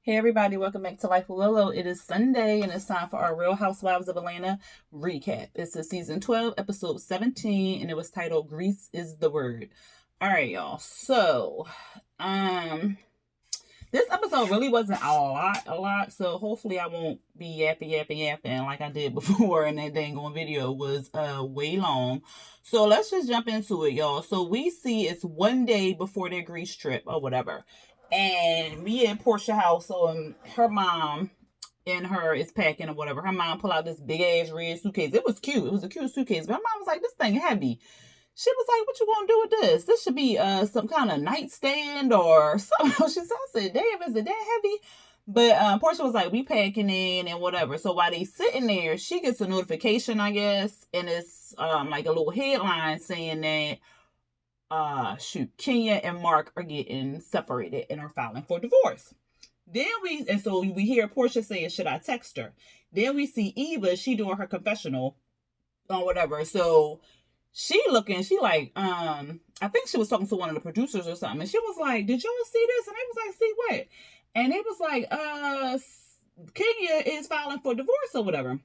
Hey everybody, welcome back to Life with Lolo. It is Sunday and it's time for our Real Housewives of Atlanta recap. It's a season 12, episode 17, and it was titled Grease is the Word. Alright, y'all. So, this episode really wasn't a lot, so hopefully I won't be yapping like I did before, and that dang on video was way long. So let's just jump into it, y'all. So we see it's one day before their Greece trip or whatever. And me at Portia house, so her mom and her is packing or whatever. Her mom pulled out this big ass red suitcase. It was cute. It was a cute suitcase. But her mom was like, "This thing heavy." She was like, "What you gonna do with this? This should be some kind of nightstand or something." She said, "Damn, is it that heavy?" But Portia was like, "We packing in and whatever." So while they sitting there, she gets a notification, I guess, and it's like a little headline saying that Kenya and Mark are getting separated and are filing for divorce. So we hear Portia saying, "Should I text her?" Then we see Eva, she doing her confessional or whatever. So she like, I think she was talking to one of the producers or something, and she was like, "Did y'all see this?" And they was like, "See what?" And it was like, Kenya is filing for divorce or whatever.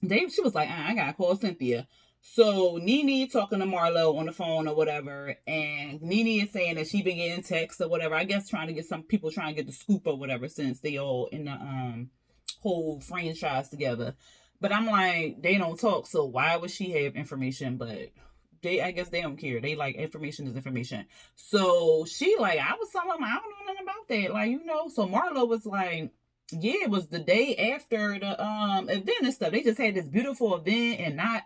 She was like, "I gotta call Cynthia." So Nene talking to Marlo on the phone or whatever, and Nene is saying that she been getting texts or whatever. I guess trying to get some people trying to get the scoop or whatever, since they all in the whole franchise together. But I'm like, they don't talk, so why would she have information? But I guess they don't care. They like, information is information. So she like, I was telling them, I don't know nothing about that. Like. So Marlo was like, yeah, it was the day after the event and stuff. They just had this beautiful event, and not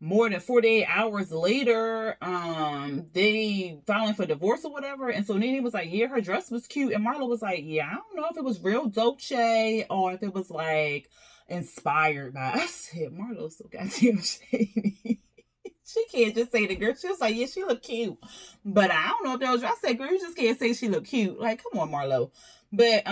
more than 48 hours later, they filing for divorce or whatever. And so Nene was like, yeah, her dress was cute. And Marlo was like, yeah, I don't know if it was real Dolce or if it was like inspired by. I said, Marlo's so goddamn shady. She can't just say the girl. She was like, yeah, she look cute. But I don't know if that was, I said, girl, you just can't say she look cute. Like, come on, Marlo. But,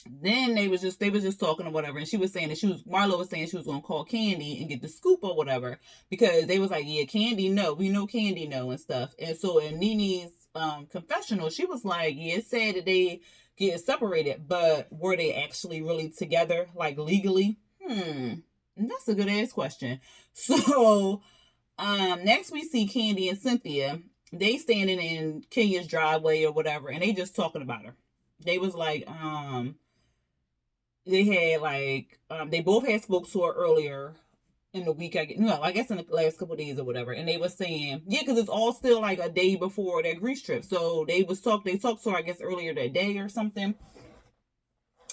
then they was just talking or whatever, and she was saying that Marlo was saying she was gonna call Candy and get the scoop or whatever, because they was like, yeah, Candy know, we know Candy know and stuff. And so in Nene's confessional, she was like, yeah, it's sad that they get separated, but were they actually really together, like legally? That's a good ass question. So next we see Candy and Cynthia. They standing in Kenya's driveway or whatever, and they just talking about her. They was like, they had like, they both had spoke to her earlier in the week. I guess in the last couple of days or whatever. And they were saying, yeah, because it's all still like a day before their Greece trip. So they talked to her, I guess, earlier that day or something.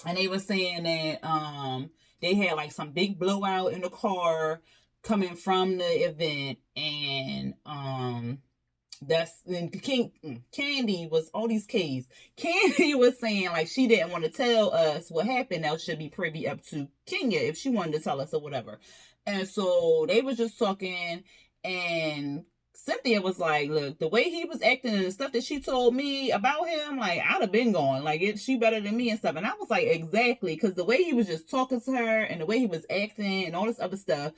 And they were saying that they had like some big blowout in the car coming from the event, and that's then Candy was all these K's. Candy was saying like she didn't want to tell us what happened. That should be privy up to Kenya if she wanted to tell us or whatever. And so they was just talking, and Cynthia was like, "Look, the way he was acting and the stuff that she told me about him, like I'd have been gone. Like she better than me and stuff." And I was like, exactly, because the way he was just talking to her and the way he was acting and all this other stuff,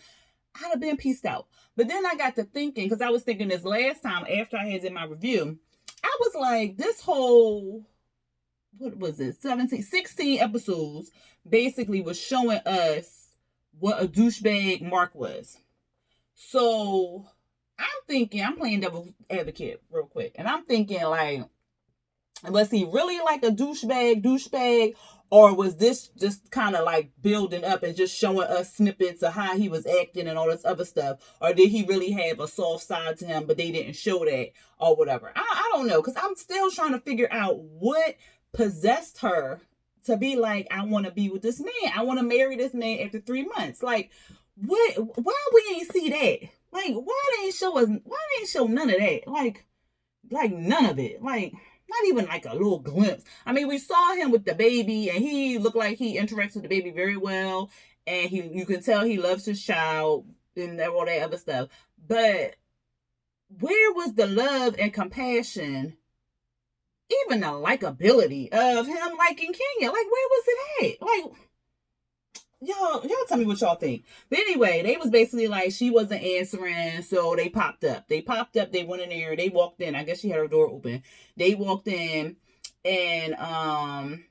I'd have been pieced out. But then I got to thinking, because I was thinking this last time after I had in my review, I was like, this whole, what was it, 16 episodes basically was showing us what a douchebag Mark was. So I'm thinking, I'm playing devil's advocate real quick, and I'm thinking like, was he really like a douchebag, or was this just kind of like building up and just showing us snippets of how he was acting and all this other stuff? Or did he really have a soft side to him, but they didn't show that or whatever? I don't know, because I'm still trying to figure out what possessed her to be like, I want to be with this man. I want to marry this man after 3 months. Like, what? Why we ain't see that? Like, why they ain't show none of that? Like none of it. Like, not even like a little glimpse. I mean, we saw him with the baby, and he looked like he interacts with the baby very well, and you can tell he loves his child and all that other stuff. But where was the love and compassion, even the likability of him liking Kenya? Like, where was it at? Like, y'all tell me what y'all think. But anyway, they was basically like, she wasn't answering, so they popped up. They went in there, they walked in. I guess she had her door open. They walked in, And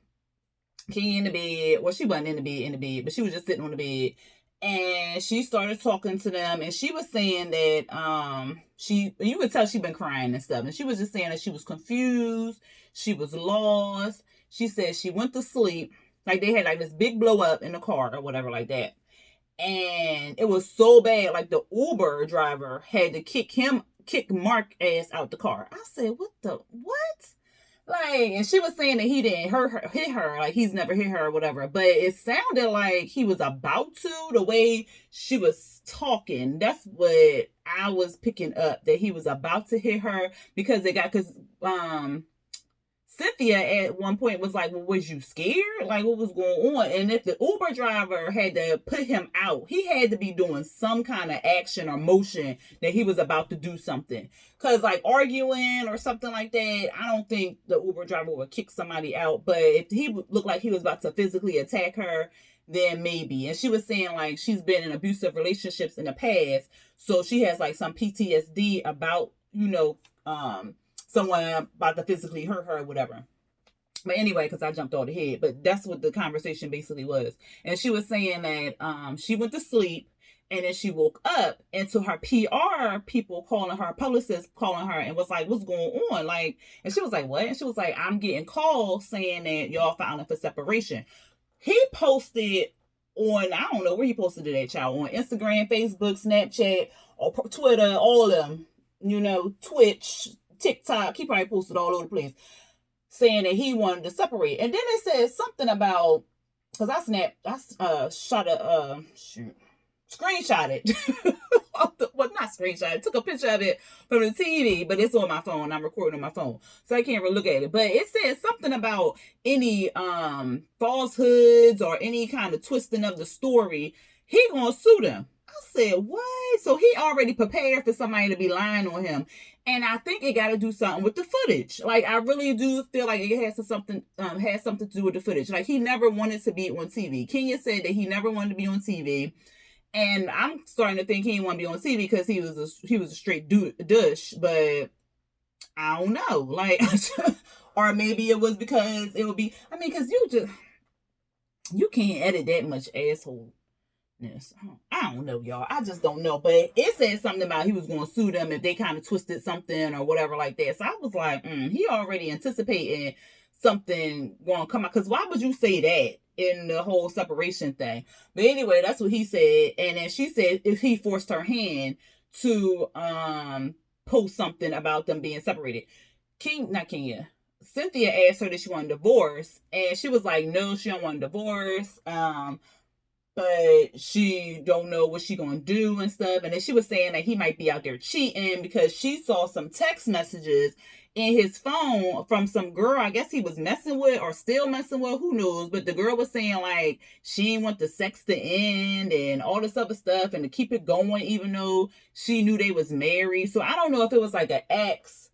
Kenya in the bed. Well, she wasn't in the bed, but she was just sitting on the bed. And she started talking to them, and she was saying that you could tell she'd been crying and stuff. And she was just saying that she was confused, she was lost. She said she went to sleep. Like they had like this big blow up in the car or whatever like that. And it was so bad, like the Uber driver had to kick Mark ass out the car. I said, what? Like, and she was saying that he didn't hit her, like he's never hit her or whatever. But it sounded like he was about to, the way she was talking. That's what I was picking up, that he was about to hit her because Cynthia at one point was like, well, was you scared? Like, what was going on? And if the Uber driver had to put him out, he had to be doing some kind of action or motion that he was about to do something. Because, like, arguing or something like that, I don't think the Uber driver would kick somebody out. But if he looked like he was about to physically attack her, then maybe. And she was saying, like, she's been in abusive relationships in the past. So she has, like, some PTSD about, someone about to physically hurt her or whatever. But anyway, because I jumped all the head, but that's what the conversation basically was. And she was saying that she went to sleep and then she woke up into her PR people calling her, publicists calling her, and was like, what's going on? Like, and she was like, what? And she was like, I'm getting calls saying that y'all filing for separation. He posted on, I don't know where he posted it at, y'all, on Instagram, Facebook, Snapchat, or Twitter, all of them, Twitch, TikTok, he probably posted all over the place saying that he wanted to separate. And then it says something about, because screenshot it. Well, not screenshot it, took a picture of it from the TV, but it's on my phone. I'm recording on my phone, so I can't really look at it. But it says something about any falsehoods or any kind of twisting of the story. He gonna sue them. I said, what? So he already prepared for somebody to be lying on him. And I think it got to do something with the footage. Like, I really do feel like it has something to do with the footage. Like, he never wanted to be on TV. Kenya said that he never wanted to be on TV. And I'm starting to think he didn't want to be on TV because he was a straight douche. But I don't know. Like, or maybe it was because it would be, because you can't edit that much asshole. Yes. I don't know, y'all. I just don't know. But it said something about he was going to sue them if they kind of twisted something or whatever like that. So I was like, he already anticipating something going to come out. Because why would you say that in the whole separation thing? But anyway, that's what he said. And then she said if he forced her hand to post something about them being separated. Cynthia asked her that she wanted a divorce. And she was like, no, she don't want a divorce. But she don't know what she gonna do and stuff. And then she was saying that he might be out there cheating because she saw some text messages in his phone from some girl I guess he was messing with or still messing with, who knows. But the girl was saying like she didn't want the sex to end and all this other stuff and to keep it going even though she knew they was married. So I don't know if it was like an ex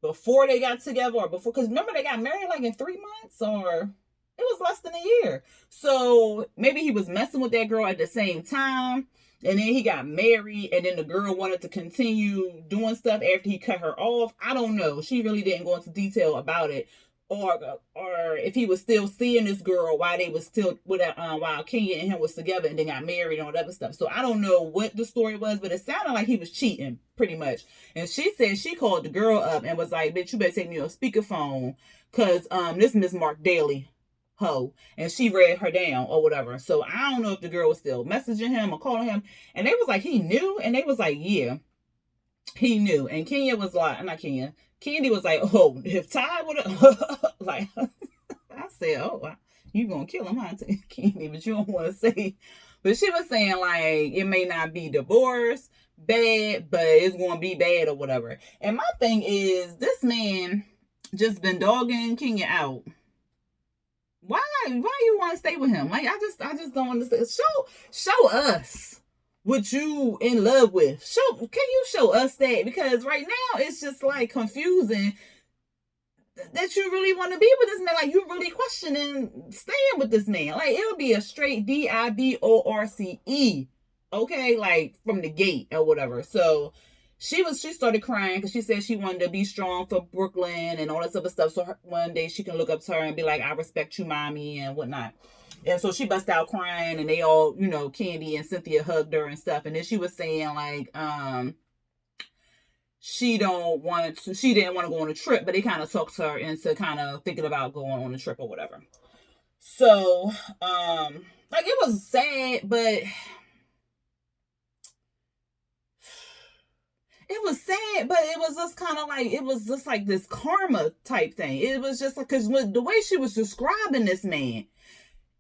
before they got together or before, because remember they got married like in 3 months or it was less than a year. So maybe he was messing with that girl at the same time. And then he got married. And then the girl wanted to continue doing stuff after he cut her off. I don't know. She really didn't go into detail about it. Or if he was still seeing this girl while they was still while Kenya and him was together and they got married and all that other stuff. So I don't know what the story was, but it sounded like he was cheating pretty much. And she said she called the girl up and was like, bitch, you better take me on speakerphone. Cause this Miss Mark Daly hoe, and she read her down or whatever. So I don't know if the girl was still messaging him or calling him, and they was like, he knew, and they was like, yeah, he knew. And Kenya was like, not Kenya, Candy was like, oh, if Ty would have like I said, oh, you gonna kill him, huh, Candy? But you don't want to say. But she was saying like it may not be divorce bad, but it's gonna be bad or whatever. And my thing is, this man just been dogging Kenya out. Why you want to stay with him? Like, I just don't understand. Show us what you in love with. Can you show us that? Because right now it's just like confusing that you really want to be with this man. Like, you really questioning staying with this man. Like, it would be a straight divorce, okay, like from the gate or whatever. So she started crying because she said she wanted to be strong for Brooklyn and all this other stuff. So one day she can look up to her and be like, I respect you, mommy, and whatnot. And so she bust out crying, and they all, Candy and Cynthia hugged her and stuff. And then she was saying like, she didn't want to go on a trip, but they kind of talked her into kind of thinking about going on a trip or whatever. So, like, it was sad, but it was sad, but it was just kind of like, it was just like this karma type thing. It was just like, because the way she was describing this man,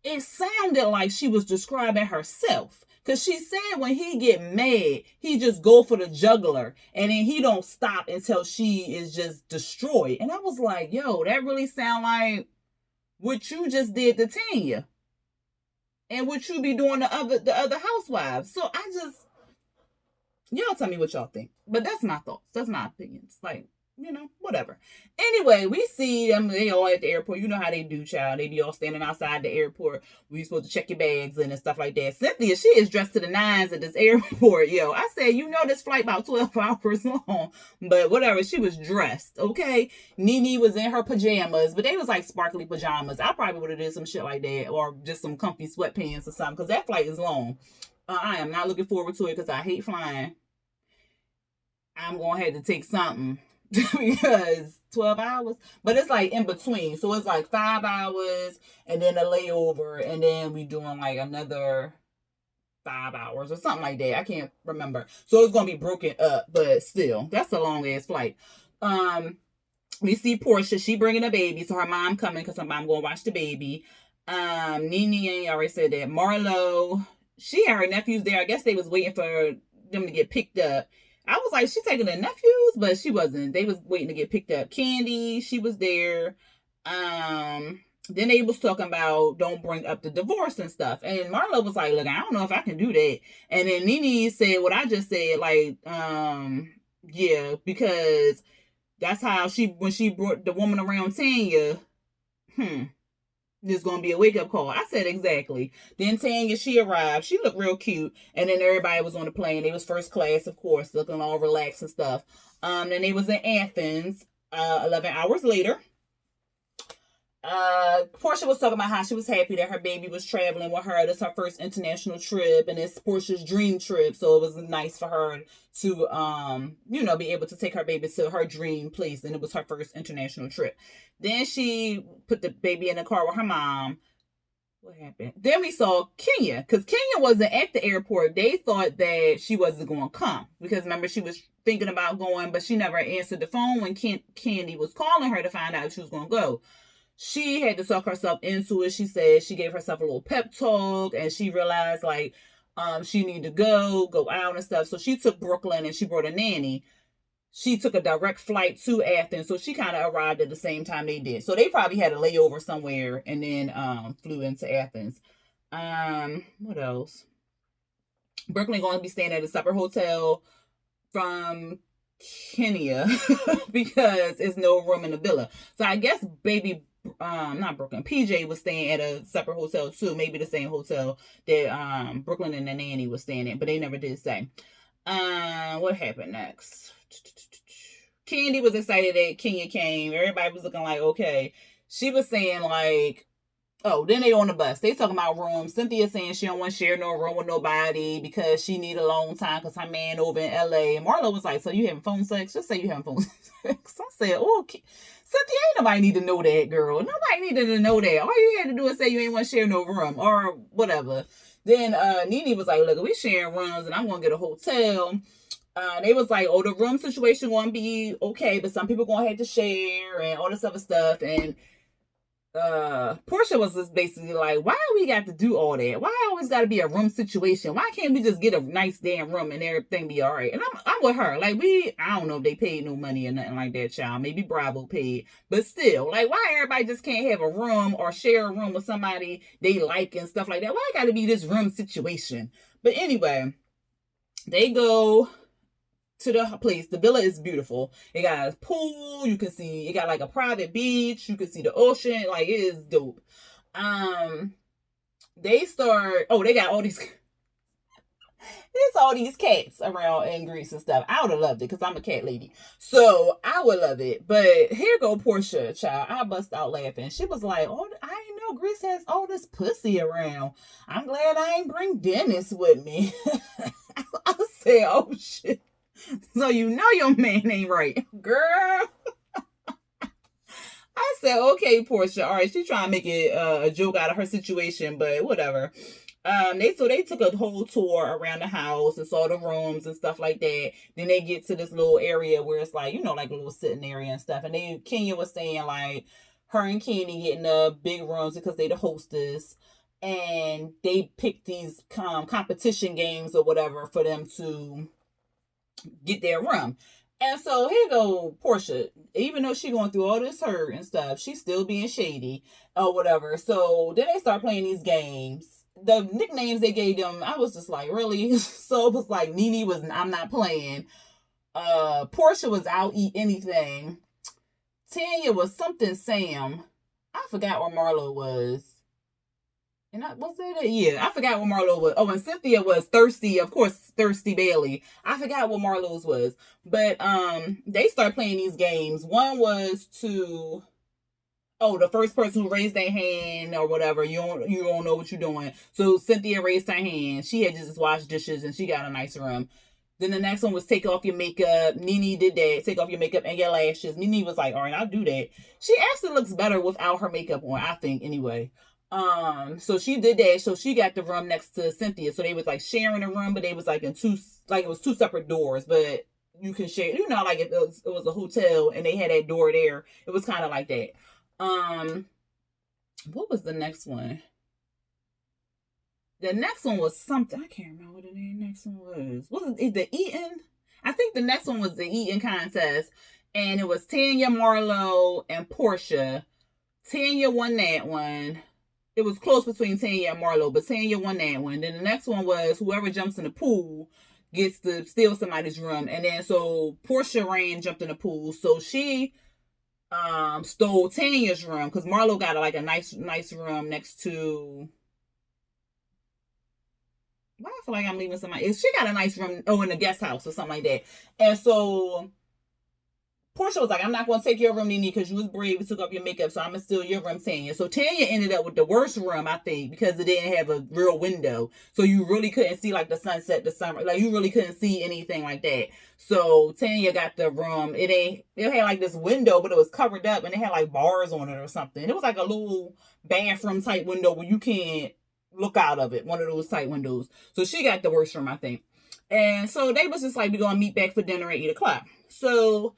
it sounded like she was describing herself. Because she said when he get mad, he just go for the jugular. And then he don't stop until she is just destroyed. And I was like, yo, that really sound like what you just did to Tanya. And what you be doing to the other housewives. So I just, y'all tell me what y'all think. But that's my thoughts. That's my opinions. Like, whatever. Anyway, we see them, they all at the airport. You know how they do, child. They be all standing outside the airport. We supposed to check your bags in and stuff like that. Cynthia, she is dressed to the nines at this airport. Yo, I said, this flight about 12 hours long. But whatever, she was dressed, okay? Nene was in her pajamas, but they was like sparkly pajamas. I probably would have did some shit like that, or just some comfy sweatpants or something, because that flight is long. I am not looking forward to it because I hate flying. I'm going to have to take something. Because 12 hours, but it's like in between, so it's like 5 hours and then a layover, and then we doing like another 5 hours or something like that. I can't remember, so it's gonna be broken up, but still, that's a long ass flight. We see Portia, she bringing a baby, so her mom coming because her mom gonna watch the baby. Nene, I already said that. Marlo, she and her nephews there. I guess they was waiting for them to get picked up. I was like, she taking the nephews, but she wasn't. They was waiting to get picked up. Candy, she was there. Then they was talking about don't bring up the divorce and stuff. And Marlo was like, look, I don't know if I can do that. And then Nene said what I just said, like, yeah, because that's how when she brought the woman around Tanya, this is going to be a wake-up call. I said exactly. Then Tanya, she arrived. She looked real cute. And then everybody was on the plane. They was first class, of course, looking all relaxed and stuff. Then they was in Athens 11 hours later. Portia was talking about how she was happy that her baby was traveling with her. This is her first international trip, and it's Portia's dream trip. So it was nice for her to, be able to take her baby to her dream place, and it was her first international trip. Then she put the baby in the car with her mom. What happened? Then we saw Kenya, because Kenya wasn't at the airport. They thought that she wasn't going to come, because remember, she was thinking about going, but she never answered the phone when Candy was calling her to find out if she was going to go. She had to talk herself into it. She said she gave herself a little pep talk, and she realized like she needed to go out and stuff. So she took Brooklyn and she brought a nanny. She took a direct flight to Athens, so she kind of arrived at the same time they did. So they probably had a layover somewhere and then flew into Athens. What else? Brooklyn going to be staying at a separate hotel from Kenya because there's no room in the villa. So I guess not Brooklyn, PJ was staying at a separate hotel too, maybe the same hotel that Brooklyn and the nanny was staying at, but they never did say. What happened next? Candy was excited that Kenya came. Everybody was looking like, okay. She was saying like, oh, then they on the bus. They talking about rooms. Cynthia saying she don't want to share no room with nobody because she need a long time because her man over in LA. And Marlo was like, so you having phone sex? Just say you having phone sex. I said, oh, Cynthia, ain't nobody need to know that, girl. Nobody needed to know that. All you had to do is say you ain't want to share no room or whatever. Then Nene was like, look, we sharing rooms and I'm going to get a hotel. They was like, oh, the room situation going to be okay, but some people going to have to share and all this other stuff. And Portia was just basically like, why we got to do all that? Why always got to be a room situation? Why can't we just get a nice damn room and everything be all right? And I'm with her. Like, I don't know if they paid no money or nothing like that, child. Maybe Bravo paid. But still, like, why everybody just can't have a room or share a room with somebody they like and stuff like that? Why it got to be this room situation? But anyway, they go to the place. The villa is beautiful. It got a pool. You can see, it got like a private beach. You can see the ocean. Like, it is dope. They got all these There's all these cats around in Greece and stuff. I would have loved it because I'm a cat lady. So I would love it. But here go Portia, child. I bust out laughing. She was like, oh, I didn't know Greece has all this pussy around. I'm glad I ain't bring Dennis with me. I said, oh shit. So you know your man ain't right. Girl. I said, okay, Portia. All right, she's trying to make it a joke out of her situation, but whatever. They took a whole tour around the house and saw the rooms and stuff like that. Then they get to this little area where it's like, like a little sitting area and stuff. And Kenya was saying like her and Kenny getting the big rooms because they the hostess, and they picked these competition games or whatever for them to get their room. And so here go Portia. Even though she going through all this hurt and stuff, she's still being shady or whatever. So then they start playing these games. The nicknames they gave them, I was just like, really? So it was like Nene was, I'm not playing. Portia was I'll eat anything. Tanya was something Sam. I forgot what Marlo was. And I forgot what Marlo was. Oh, and Cynthia was Thirsty, of course, Thirsty Bailey. I forgot what Marlo's was. But they start playing these games. One was to the first person who raised their hand or whatever, you don't know what you're doing. So Cynthia raised her hand. She had just washed dishes and she got a nice room. Then the next one was take off your makeup. Nene did that. Take off your makeup and your lashes. Nene was like, all right, I'll do that. She actually looks better without her makeup on, I think, anyway. So she did that. So she got the room next to Cynthia. So they was like sharing a room, but they was like it was two separate doors, but you can share, like if it was a hotel and they had that door there. It was kind of like that. What was the next one? The next one was something. I can't remember what the next one was. Was it the eating? I think the next one was the eating contest. And it was Tanya, Marlo, and Portia. Tanya won that one. It was close between Tanya and Marlo, but Tanya won that one. Then the next one was whoever jumps in the pool gets to steal somebody's room. And then so Portia jumped in the pool. So she stole Tanya's room because Marlo got like a nice room next to. Why I feel like I'm leaving somebody. She got a nice room, in the guest house or something like that. And so Portia was like, I'm not going to take your room, Nene, because you was brave. You took up your makeup, so I'm going to steal your room, Tanya. So Tanya ended up with the worst room, I think, because it didn't have a real window. So you really couldn't see like the sunset, the summer. Like you really couldn't see anything like that. So Tanya got the room. It had like this window, but it was covered up and it had like bars on it or something. It was like a little bathroom type window where you can't look out of it. One of those type windows. So she got the worst room, I think. And so they was just like, we're going to meet back for dinner at 8 o'clock. So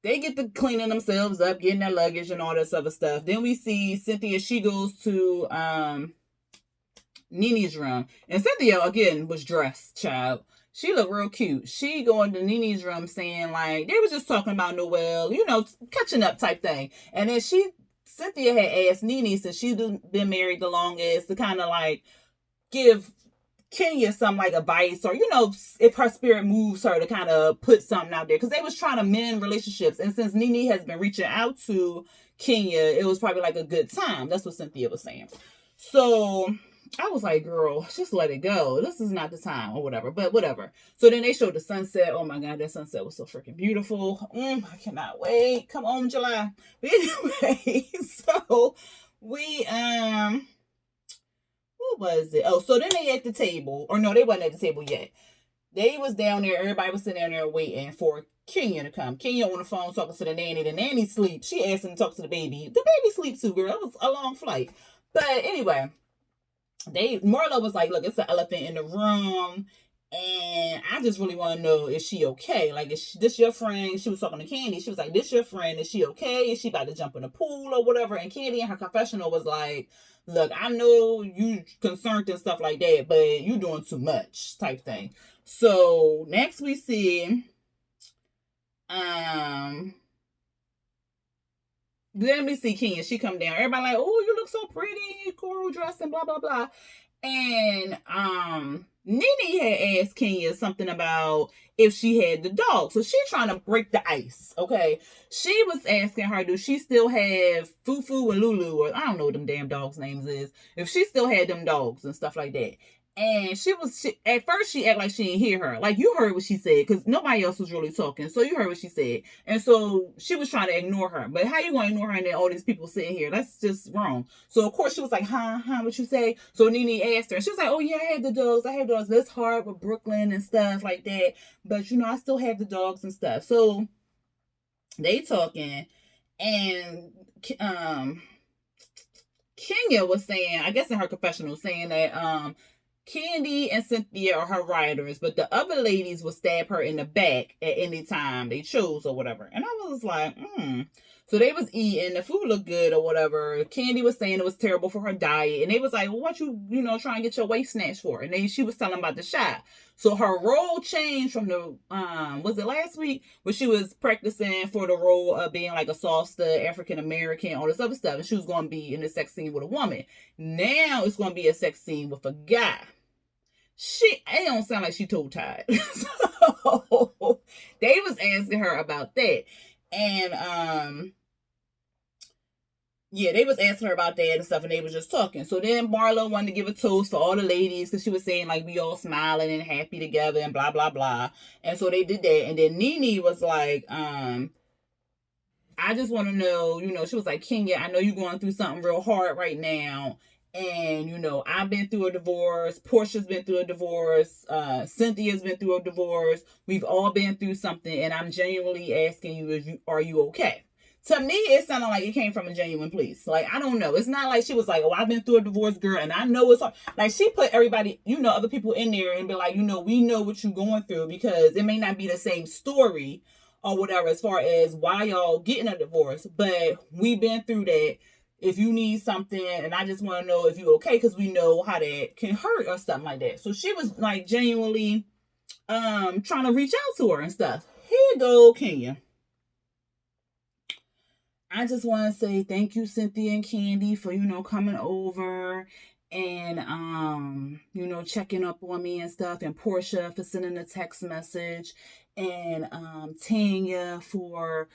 they get to cleaning themselves up, getting their luggage and all this other stuff. Then we see Cynthia. She goes to Nene's room. And Cynthia, again, was dressed, child. She looked real cute. She going to Nene's room saying, like, they was just talking about Noelle, catching up type thing. And then Cynthia had asked Nene, since she's been married the longest, to kind of, like, give Kenya some like advice or if her spirit moves her to kind of put something out there, because they was trying to mend relationships, and since Nene has been reaching out to Kenya, it was probably like a good time. That's what Cynthia was saying. So I was like, girl, just let it go. This is not the time or whatever, but whatever. So then they showed the sunset. Oh my God, that sunset was so freaking beautiful. I cannot wait. Come on, July. But anyway, so we what was it? Oh, so then they at the table. Or no, they wasn't at the table yet. They was down there. Everybody was sitting down there waiting for Kenya to come. Kenya on the phone talking to the nanny. The nanny sleeps. She asked him to talk to the baby. The baby sleeps too, girl. It was a long flight. But anyway, Marlo was like, look, it's an elephant in the room. And I just really want to know, is she okay? Like, is this your friend? She was talking to Candy. She was like, this your friend? Is she okay? Is she about to jump in the pool or whatever? And Candy in her confessional was like, look, I know you concerned and stuff like that, but you doing too much type thing. So next we see, then we see Kenya. She come down. Everybody like, oh, you look so pretty, coral dress and blah, blah, blah. And Nene had asked Kenya something about if she had the dog. So she's trying to break the ice, okay? She was asking her, do she still have Fufu and Lulu, or I don't know what them damn dogs' names is, if she still had them dogs and stuff like that. And at first she acted like she didn't hear her. Like, you heard what she said, because nobody else was really talking. So you heard what she said. And so she was trying to ignore her. But how you going to ignore her and then all these people sitting here? That's just wrong. So, of course, she was like, what you say? So Nene asked her. And she was like, oh, yeah, I have the dogs. It's hard with Brooklyn and stuff like that. But, I still have the dogs and stuff. So they talking. And Kenya was saying, I guess in her confessional, saying that Candy and Cynthia are her riders, but the other ladies would stab her in the back at any time they chose or whatever. And I was like, So they was eating, the food looked good or whatever. Candy was saying it was terrible for her diet. And they was like, well, what you trying to get your waist snatched for? And then she was telling about the shot. So her role changed from the, was it last week? When she was practicing for the role of being like a soft stud, African-American, all this other stuff. And she was going to be in a sex scene with a woman. Now it's going to be a sex scene with a guy. It don't sound like she told Todd. So they was asking her about that. And, yeah, they was asking her about that and stuff, and they was just talking. So then Marlo wanted to give a toast for all the ladies, because she was saying, like, we all smiling and happy together and blah, blah, blah. And so they did that. And then Nene was like, I just want to know, she was like, Kenya, I know you're going through something real hard right now. And, I've been through a divorce. Portia's been through a divorce. Cynthia's been through a divorce. We've all been through something. And I'm genuinely asking you, are you okay? To me, it sounded like it came from a genuine place. Like, I don't know. It's not like she was like, oh, I've been through a divorce, girl, and I know it's hard. Like, she put everybody, other people in there and be like, we know what you're going through, because it may not be the same story or whatever as far as why y'all getting a divorce, but we've been through that. If you need something, and I just want to know if you're okay, because we know how that can hurt or something like that. So she was like genuinely trying to reach out to her and stuff. Here you go, Kenya. I just want to say thank you, Cynthia and Candy, for, coming over and, checking up on me and stuff. And Portia for sending a text message. And Tanya for,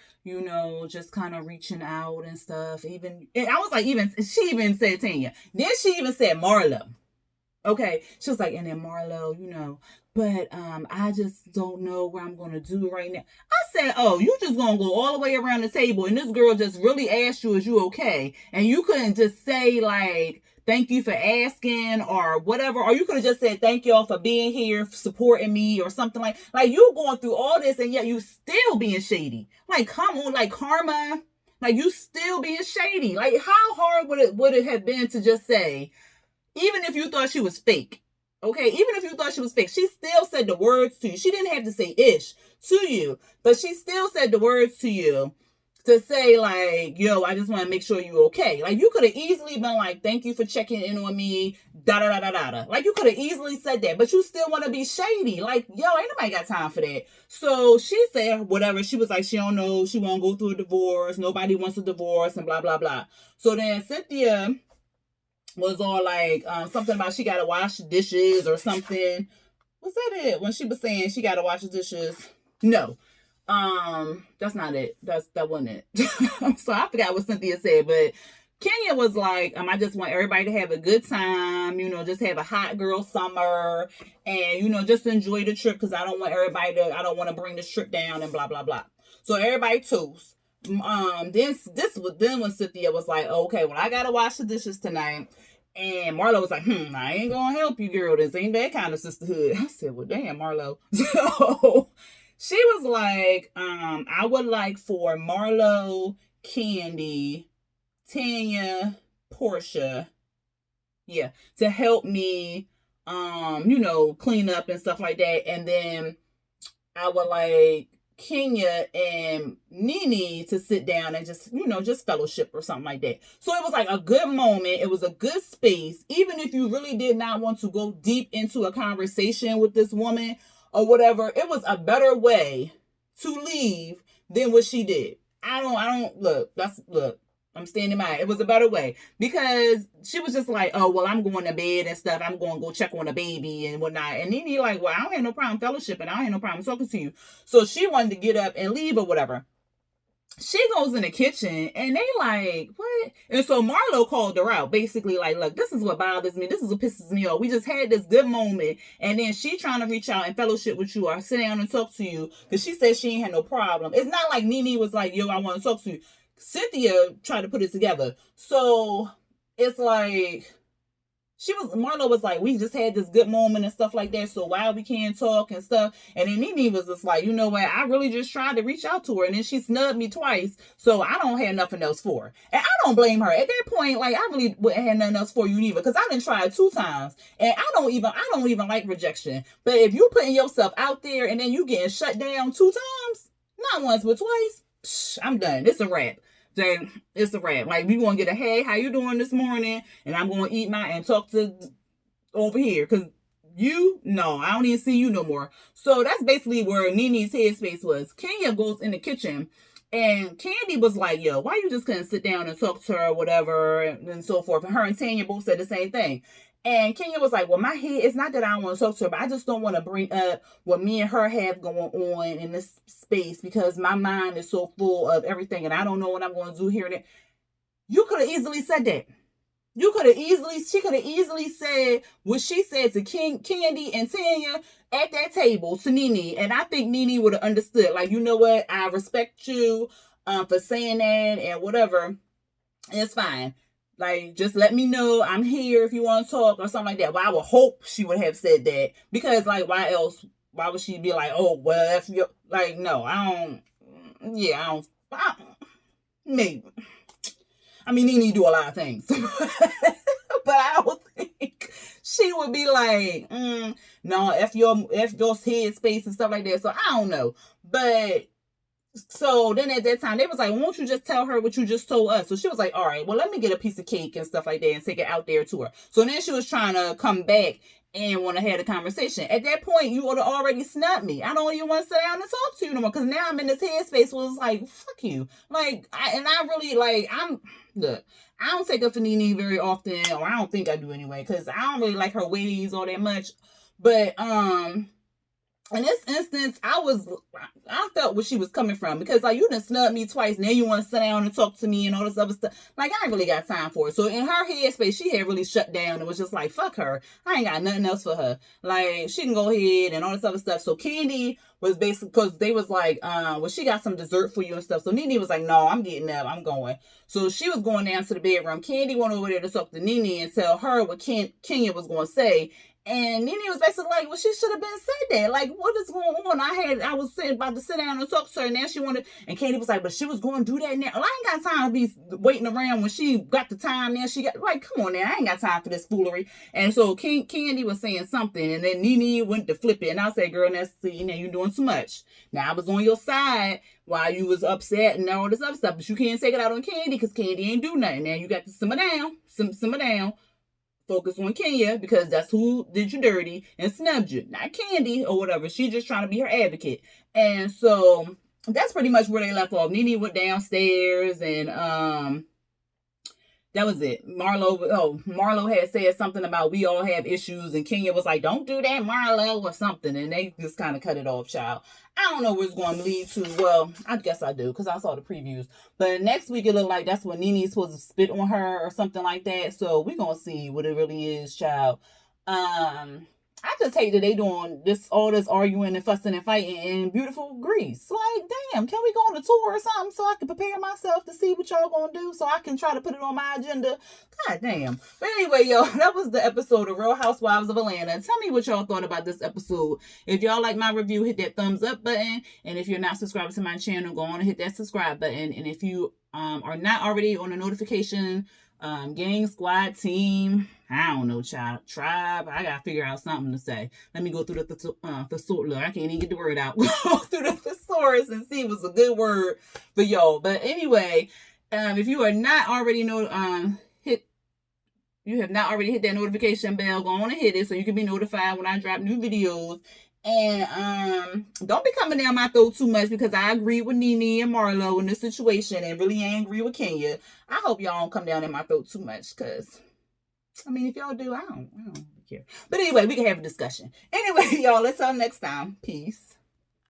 just kind of reaching out and stuff. And I was like, she even said Tanya. Then she even said Marlo. Okay. She was like, and then Marlo, but I just don't know what I'm going to do right now. I said, oh, you just going to go all the way around the table, and this girl just really asked you, is you okay? And you couldn't just say, like, thank you for asking or whatever. Or you could have just said, thank y'all for being here, supporting me, or something like you going through all this, and yet you still being shady. Like, come on, like, karma. Like, you still being shady. Like, how hard would it have been to just say, even if you thought she was fake, okay, even if you thought she was fake, she still said the words to you. She didn't have to say ish to you, but she still said the words to you to say, like, yo, I just want to make sure you're okay. Like, you could have easily been like, thank you for checking in on me, da-da-da-da-da. Like, you could have easily said that, but you still want to be shady. Like, yo, ain't nobody got time for that. So she said whatever. She was like, she don't know. She won't go through a divorce. Nobody wants a divorce and blah, blah, blah. So then Cynthia was all like, something about she got to wash the dishes or something. Was that it? When she was saying she got to wash the dishes? No. That's not it. That wasn't it. So I forgot what Cynthia said, but Kenya was like, I just want everybody to have a good time, just have a hot girl summer and, just enjoy the trip, because I don't want to bring this trip down and blah, blah, blah. So everybody toast. Then when Cynthia was like, okay, well, I gotta wash the dishes tonight. And Marlo was like, I ain't gonna help you, girl. This ain't that kind of sisterhood. I said, well, damn, Marlo. So she was like, I would like for Marlo, Candy, Tanya, Portia, to help me, clean up and stuff like that. And then I would like Kenya and Nene to sit down and just fellowship or something like that. So it was like a good moment. It was a good space. Even if you really did not want to go deep into a conversation with this woman or whatever, it was a better way to leave than what she did. I'm standing by it. It was a better way, because she was just like, oh, well, I'm going to bed and stuff. I'm going to go check on the baby and whatnot. And then you're like, well, I don't have no problem fellowshipping. I don't have no problem talking to you. So she wanted to get up and leave or whatever. she goes in the kitchen and they like, what? And so Marlo called her out, basically like, look, this is what bothers me. This is what pisses me off. We just had this good moment, and then she trying to reach out and fellowship with you or sit down and talk to you because she said she ain't had no problem. It's not like Nene was like, yo, I want to talk to you. Cynthia tried to put it together. So it's like, Marlo was like, we just had this good moment and stuff like that, so why we can't talk and stuff. And then Nene was just like, you know what, I really just tried to reach out to her, and then she snubbed me twice, so I don't have nothing else for her. And I don't blame her. At that point, like, I really wouldn't have nothing else for you either, because I done tried 2 times, and I don't even like rejection. But if you putting yourself out there and then you getting shut down 2 times, not once but twice, I'm done. It's a wrap. Then it's a wrap. Like, we gonna get a, hey, how you doing this morning? And I'm gonna eat and talk to over here. Cause no, I don't even see you no more. So that's basically where Nene's headspace was. Kenya goes in the kitchen and Candy was like, yo, why you just couldn't sit down and talk to her or whatever and so forth. And her and Tanya both said the same thing. And Kenya was like, well, my head, it's not that I don't want to talk to her, but I just don't want to bring up what me and her have going on in this space because my mind is so full of everything and I don't know what I'm going to do here and there. You could have easily said that. She could have easily said what she said to Candy and Tanya at that table to Nene. And I think Nene would have understood, like, you know what? I respect you for saying that and whatever. It's fine. Like, just let me know I'm here if you want to talk or something like that. Well, I would hope she would have said that because, like, why else? Why would she be like, oh, well, that's your, like, no, maybe. I mean, Nene do a lot of things, but I don't think she would be like, no, F your head space and stuff like that. So I don't know, but so then at that time, they was like, won't you just tell her what you just told us? So she was like, all right, well, let me get a piece of cake and stuff like that and take it out there to her. So then she was trying to come back and want to have a conversation. At that point, you would have already snubbed me. I don't even want to sit down and talk to you no more because now I'm in this headspace where it's like, fuck you. Like, I don't take up for Nene very often, or I don't think I do anyway, because I don't really like her ways all that much. But, in this instance, I felt where she was coming from because, like, you done snubbed me twice. Now you want to sit down and talk to me and all this other stuff. Like, I ain't really got time for it. So in her headspace, she had really shut down and was just like, fuck her. I ain't got nothing else for her. Like, she can go ahead and all this other stuff. So Candy was basically, because they was like, well, she got some dessert for you and stuff. So Nene was like, no, I'm getting up. I'm going. So she was going down to the bedroom. Candy went over there to talk to Nene and tell her what Kenya was going to say. And Nene was basically like, well, she should have been said that. Like, what is going on? I was about to sit down and talk to her, and now she wanted, and Candy was like, but she was going to do that now. Well, I ain't got time to be waiting around when she got the time. Now she got, like, come on now, I ain't got time for this foolery. And so Candy was saying something, and then Nene went to flip it, and I said, girl, now you're doing too much. Now, I was on your side while you was upset and all this other stuff, but you can't take it out on Candy because Candy ain't do nothing. Now you got to simmer down. Focus on Kenya because that's who did you dirty and snubbed you, not Candy or whatever. She just trying to be her advocate. And so that's pretty much where they left off. Nene went downstairs and that was it. Marlo had said something about we all have issues, and Kenya was like, don't do that, Marlo, or something. And they just kind of cut it off, child. I don't know where it's going to lead to. Well, I guess I do, because I saw the previews. But next week, it looked like that's when Nene's supposed to spit on her or something like that. So we're going to see what it really is, child. I just hate that they doing all this arguing and fussing and fighting in beautiful Greece. Like, damn, can we go on a tour or something so I can prepare myself to see what y'all gonna do so I can try to put it on my agenda? God damn. But anyway, y'all, that was the episode of Real Housewives of Atlanta. Tell me what y'all thought about this episode. If y'all like my review, hit that thumbs up button. And if you're not subscribed to my channel, go on and hit that subscribe button. And if you are not already on a notification gang, squad, team, I don't know, child, tribe, I gotta figure out something to say. Let me go through the thesaurus. Look, I can't even get the word out. Go through the thesaurus and see if it's a good word for y'all. But anyway, if you are not already you have not already hit that notification bell, go on and hit it so you can be notified when I drop new videos. And don't be coming down my throat too much because I agree with Nene and Marlo in this situation and really ain't agree with Kenya. I hope y'all don't come down in my throat too much because, I mean, if y'all do, I don't care. But anyway, we can have a discussion. Anyway, y'all, let's talk next time. Peace.